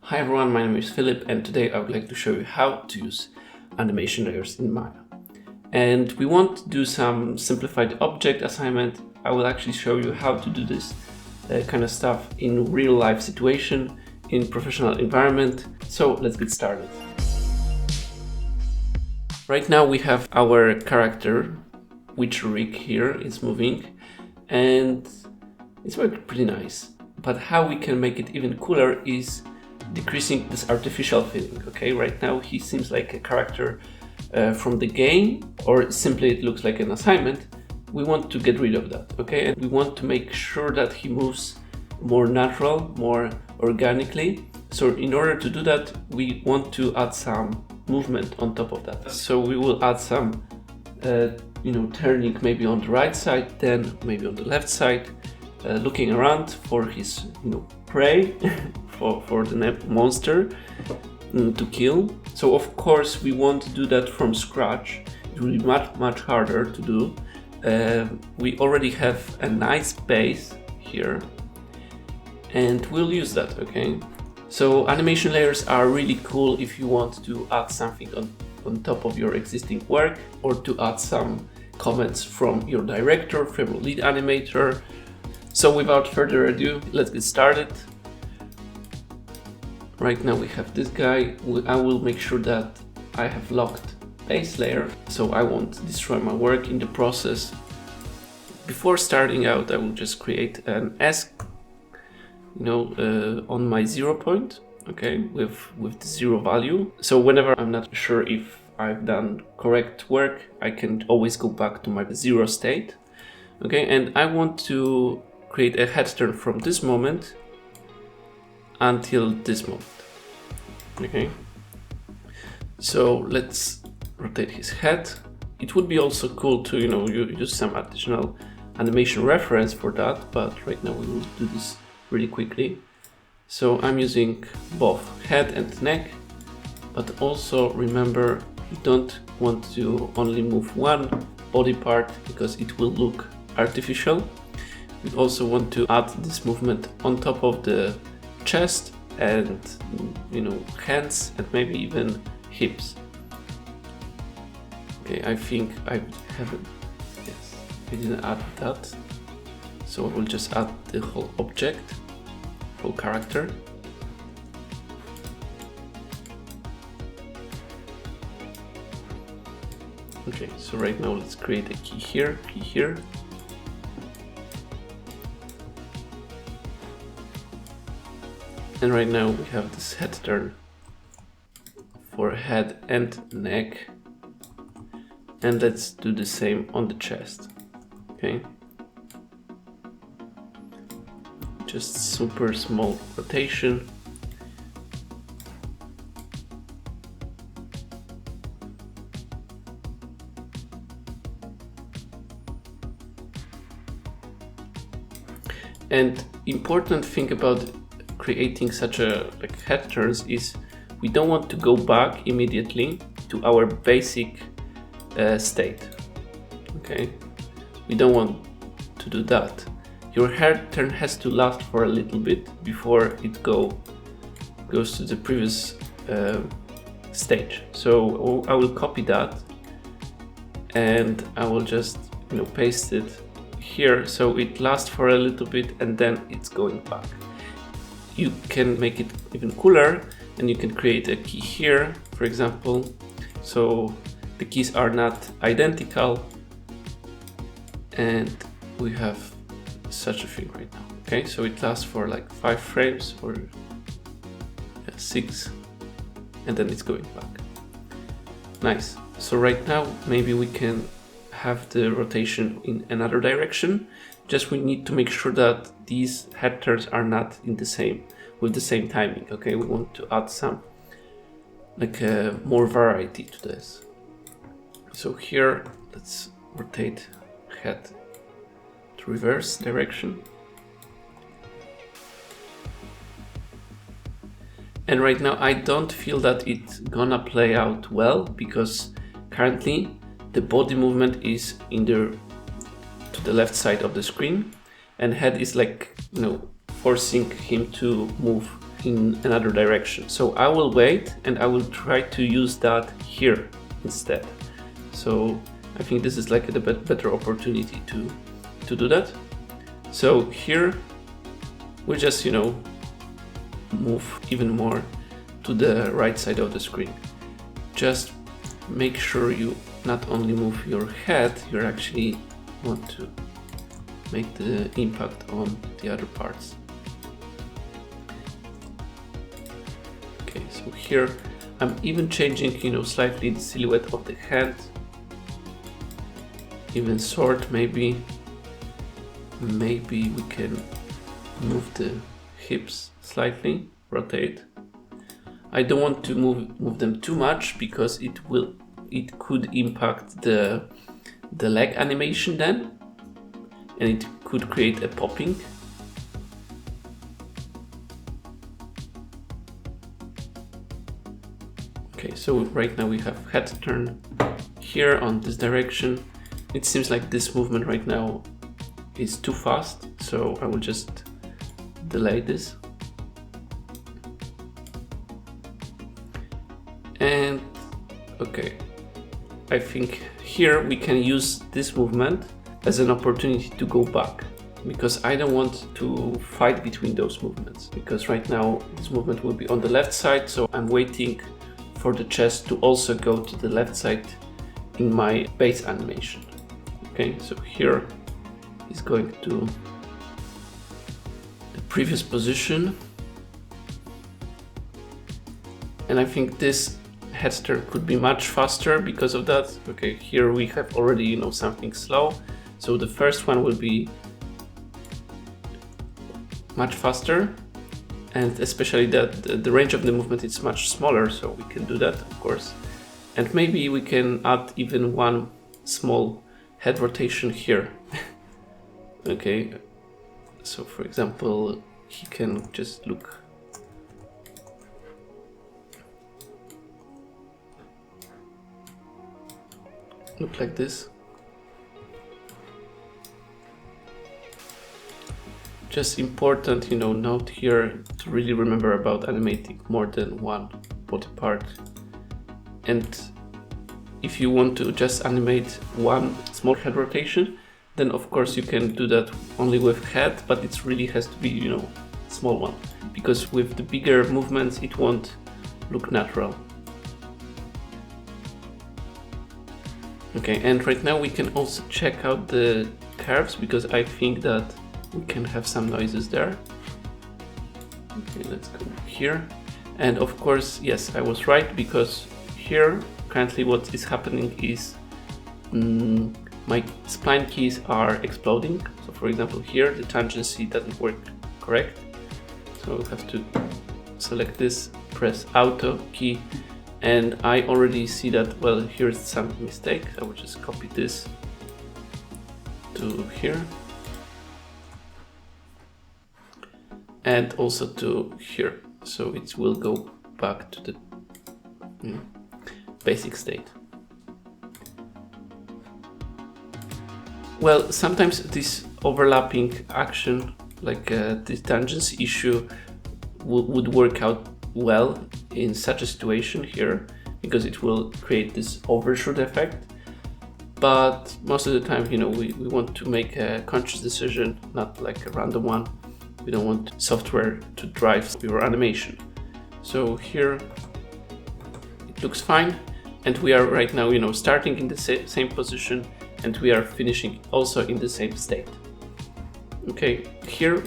Hi everyone, my name is Philip and today I would like to show you how to use animation layers in Maya. And we want to do some simplified object assignment. I will actually show you how to do this kind of stuff in real life situation, in professional environment. So let's get started. Right now we have our character, which Rick here is moving, and it's working pretty nice. But how we can make it even cooler is decreasing this artificial feeling. Okay, right now he seems like a character from the game, or simply it looks like an assignment. We want to get rid of that, okay, and we want to make sure that he moves more natural, more organically. So in order to do that, we want to add some movement on top of that. So we will add some turning maybe on the right side, then maybe on the left side, looking around for his prey for the monster to kill. So of course we won't do that from scratch. It will be much harder to do. We already have a nice base here and we'll use that, okay? So animation layers are really cool if you want to add something on top of your existing work, or to add some comments from your director, from your lead animator. So without further ado, let's get started. Right now we have this guy. I will make sure that I have locked base layer, so I won't destroy my work in the process. Before starting out, I will just create an S, on my 0 point, okay, with the 0 value. So whenever I'm not sure if I've done correct work, I can always go back to my 0 state, okay. And I want to create a head turn from this moment until this moment, okay. So let's rotate his head. It would be also cool to use some additional animation reference for that, but right now we will do this really quickly. So I'm using both head and neck, but also remember, you don't want to only move one body part because it will look artificial. We also want to add this movement on top of the chest and hands and maybe even hips. Okay, I think I haven't. Yes, I didn't add that. So I will just add the whole object, whole character. Okay, so right now let's create a key here, key here. And right now we have this head turn for head and neck. And let's do the same on the chest, okay? Just super small rotation. And important thing about creating such a head turns is we don't want to go back immediately to our basic state, okay? We don't want to do that. Your head turn has to last for a little bit before it goes to the previous stage. So I will copy that and I will just paste it here so it lasts for a little bit and then it's going back. You can make it even cooler and you can create a key here, for example, so the keys are not identical, and we have such a thing right now, okay? So it lasts for like 5 frames or 6, and then it's going back. Nice. So right now maybe we can have the rotation in another direction. Just we need to make sure that these head turns are not with the same timing, okay? We want to add some more variety to this. So here let's rotate head to reverse direction. And right now I don't feel that it's gonna play out well because currently the body movement is to the left side of the screen and head is forcing him to move in another direction. So I will wait and I will try to use that here instead. So I think this is like a better opportunity to do that. So here we just, move even more to the right side of the screen. Just make sure you not only move your head, you actually want to make the impact on the other parts. Okay, so here I'm even changing, slightly the silhouette of the hand. Even sword, maybe we can move the hips slightly, rotate. I don't want to move them too much because it could impact the leg animation then, and it could create a popping. Okay, so right now we have head turn here on this direction. It seems like this movement right now is too fast, so I will just delay this. And okay, I think here we can use this movement as an opportunity to go back, because I don't want to fight between those movements, because right now this movement will be on the left side, so I'm waiting for the chest to also go to the left side in my base animation. Okay, so here is going to the previous position, and I think this head turn could be much faster because of that. Okay, here we have already something slow, so the first one will be much faster, and especially that the range of the movement is much smaller, so we can do that, of course. And maybe we can add even one small head rotation here. Okay, so for example, he can just look like this. Just important, note here to really remember about animating more than one body part. And if you want to just animate one small head rotation, then of course you can do that only with head, but it really has to be, small one, because with the bigger movements it won't look natural. Okay, and right now we can also check out the curves, because I think that we can have some noises there. Okay, let's go here. And of course, yes, I was right, because here currently what is happening is my spline keys are exploding. So for example, here the tangency doesn't work correct. So I have to select this, press Auto key, and I already see that, well, here's some mistake. I will just copy this to here. And also to here. So it will go back to the basic state. Well, sometimes this overlapping action, like this tangency issue, would work out well in such a situation here, because it will create this overshoot effect. But most of the time, we want to make a conscious decision, not like a random one. We don't want software to drive your animation. So here it looks fine, and we are right now, starting in the same position, and we are finishing also in the same state. Okay, here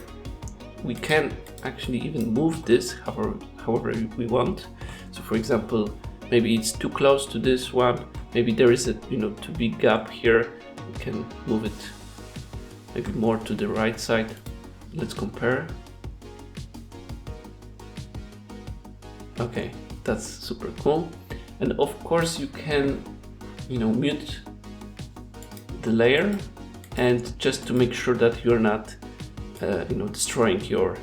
we can actually even move this however we want. So for example, maybe it's too close to this one, maybe there is a too big gap here, we can move it maybe more to the right side. Let's compare. Okay, that's super cool. And of course you can mute the layer, and just to make sure that you're not destroying your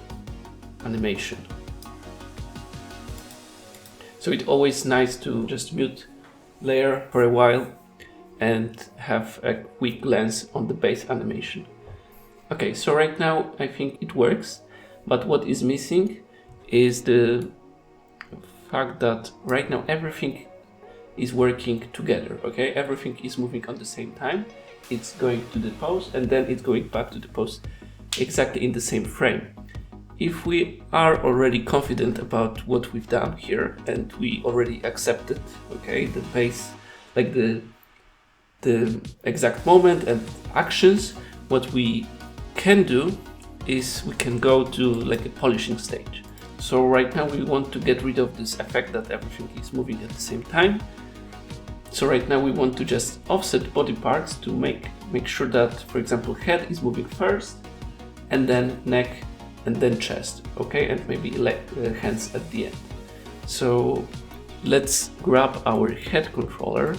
animation. So it's always nice to just mute layer for a while and have a quick glance on the base animation. Okay, so right now I think it works, but what is missing is the fact that right now everything is working together, okay? Everything is moving on the same time. It's going to the pose and then it's going back to the pose exactly in the same frame. If we are already confident about what we've done here and we already accepted, okay, the base, like the exact moment and actions, what we can do is we can go to like a polishing stage. So right now we want to get rid of this effect that everything is moving at the same time. So right now we want to just offset body parts to make sure that, for example, head is moving first, and then neck, and then chest, okay, and maybe hands at the end. So let's grab our head controller,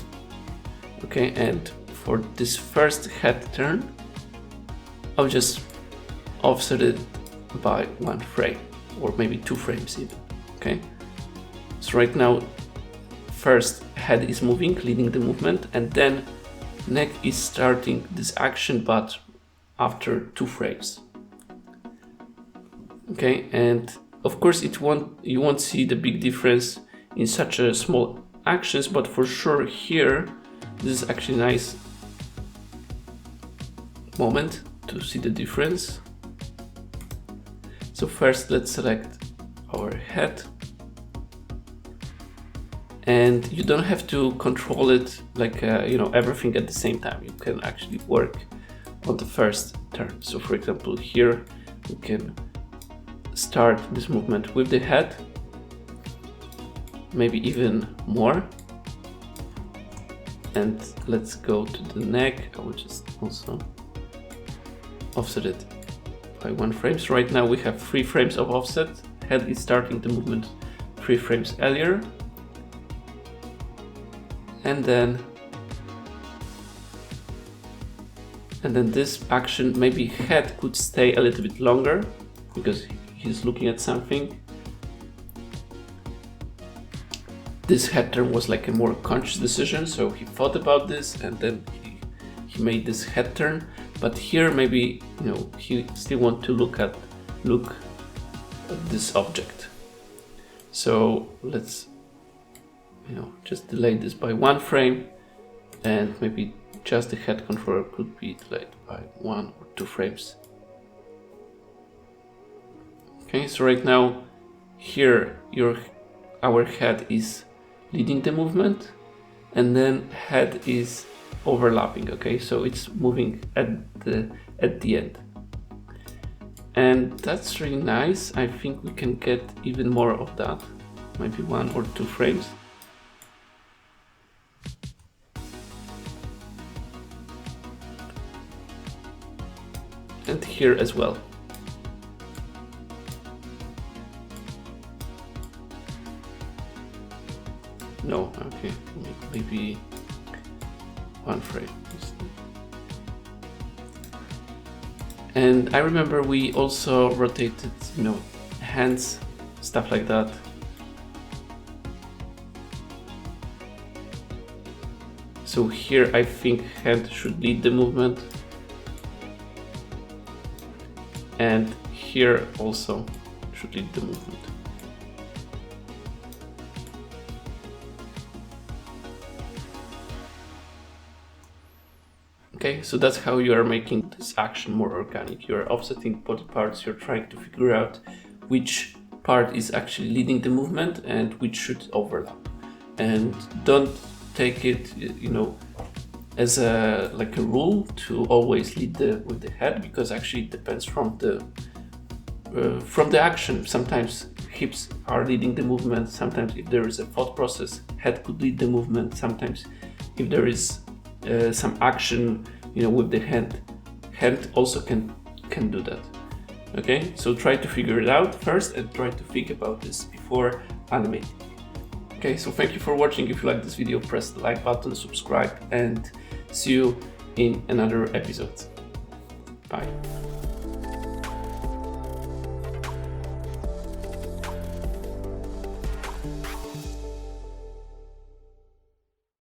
okay, and for this first head turn, I'll just offset it by 1 frame, or maybe 2 frames even, okay. So right now, first head is moving, leading the movement, and then neck is starting this action, but after 2 frames. Okay, and of course you won't see the big difference in such a small actions, but for sure here this is actually a nice moment to see the difference. So first let's select our head, and you don't have to control it like everything at the same time. You can actually work on the first turn. So for example here we can start this movement with the head, maybe even more, and let's go to the neck. I will just also offset it by 1 frame. So right now we have 3 frames of offset. Head is starting the movement 3 frames earlier, and then this action, maybe head could stay a little bit longer because he's looking at something. This head turn was like a more conscious decision, so he thought about this and then he made this head turn. But here maybe he still want to look at this object. So let's just delay this by 1 frame, and maybe just the head controller could be delayed by 1 or 2 frames. Okay, so right now here our head is leading the movement, and then head is overlapping, okay, so it's moving at the end, and that's really nice. I think we can get even more of that, maybe 1 or 2 frames. And here as well. No, okay, maybe 1 frame. And I remember we also rotated, hands, stuff like that. So here I think hand should lead the movement. And here also should lead the movement. Okay, so that's how you are making this action more organic. You are offsetting body parts, you're trying to figure out which part is actually leading the movement and which should overlap. And don't take it, as a rule to always lead with the head, because actually it depends from the action. Sometimes hips are leading the movement. Sometimes if there is a thought process, head could lead the movement. Sometimes if there is some action, with the hand also can do that. Okay, so try to figure it out first and try to think about this before animating. Okay, so thank you for watching. If you like this video, press the like button, subscribe, and see you in another episode. Bye.